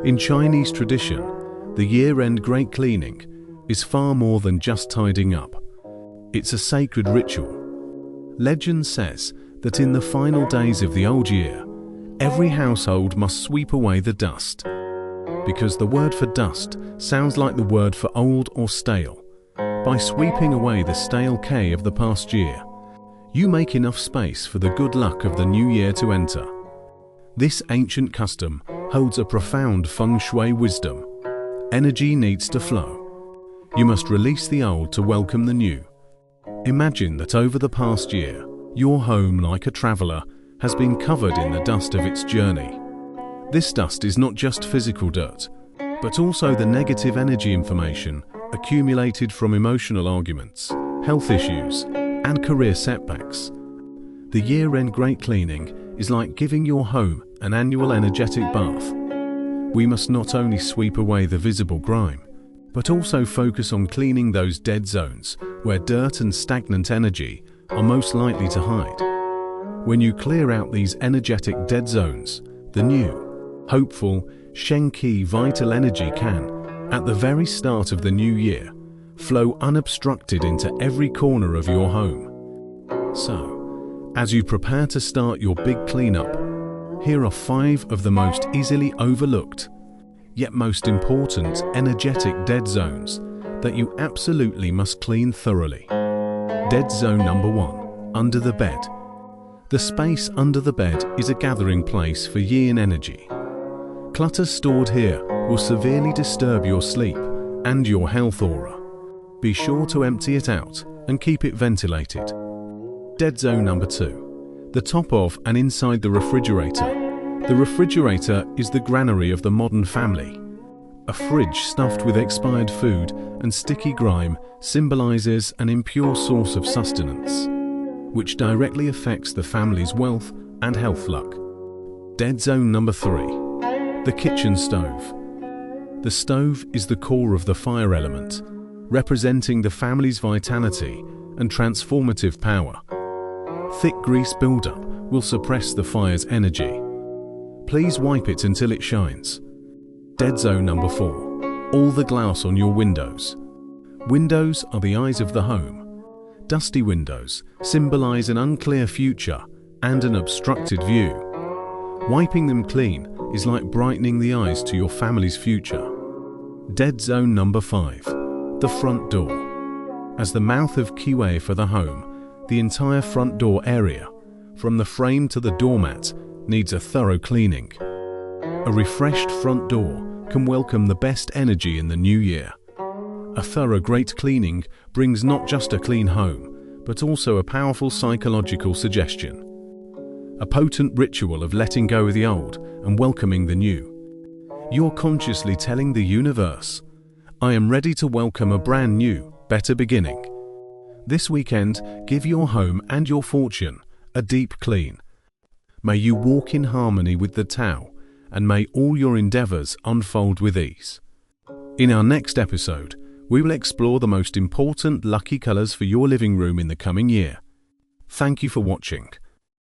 In Chinese tradition, the year-end great cleaning is far more than just tidying up. It's a sacred ritual. Legend says that in the final days of the old year, every household must sweep away the dust. Because the word for dust sounds like the word for old or stale. By sweeping away the stale K of the past year, you make enough space for the good luck of the new year to enter. This ancient custom holds a profound Feng Shui wisdom. Energy needs to flow. You must release the old to welcome the new. Imagine that over the past year, your home, like a traveler, has been covered in the dust of its journey. This dust is not just physical dirt, but also the negative energy information accumulated from emotional arguments, health issues, and career setbacks. The year-end great cleaning is like giving your home an annual energetic bath. We must not only sweep away the visible grime, but also focus on cleaning those dead zones where dirt and stagnant energy are most likely to hide. When you clear out these energetic dead zones, the new, hopeful, Shen-Qi vital energy can, at the very start of the new year, flow unobstructed into every corner of your home. So, as you prepare to start your big cleanup, here are 5 of the most easily overlooked, yet most important energetic dead zones that you absolutely must clean thoroughly. Dead zone number 1, under the bed. The space under the bed is a gathering place for yin energy. Clutter stored here will severely disturb your sleep and your health aura. Be sure to empty it out and keep it ventilated. Dead zone number 2, the top of and inside the refrigerator. The refrigerator is the granary of the modern family. A fridge stuffed with expired food and sticky grime symbolizes an impure source of sustenance, which directly affects the family's wealth and health luck. Dead zone number 3, the kitchen stove. The stove is the core of the fire element, representing the family's vitality and transformative power. Thick grease buildup will suppress the fire's energy. Please wipe it until it shines. Dead zone number 4, all the glass on your windows. Windows are the eyes of the home. Dusty windows symbolize an unclear future and an obstructed view. Wiping them clean is like brightening the eyes to your family's future. Dead zone number 5, the front door. As the mouth of Kiwei for the home, the entire front door area, from the frame to the doormat, needs a thorough cleaning. A refreshed front door can welcome the best energy in the new year. A thorough great cleaning brings not just a clean home, but also a powerful psychological suggestion. A potent ritual of letting go of the old and welcoming the new. You're consciously telling the universe, I am ready to welcome a brand new, better beginning. This weekend, give your home and your fortune a deep clean. May you walk in harmony with the Tao, and may all your endeavors unfold with ease. In our next episode, we will explore the most important lucky colors for your living room in the coming year. Thank you for watching.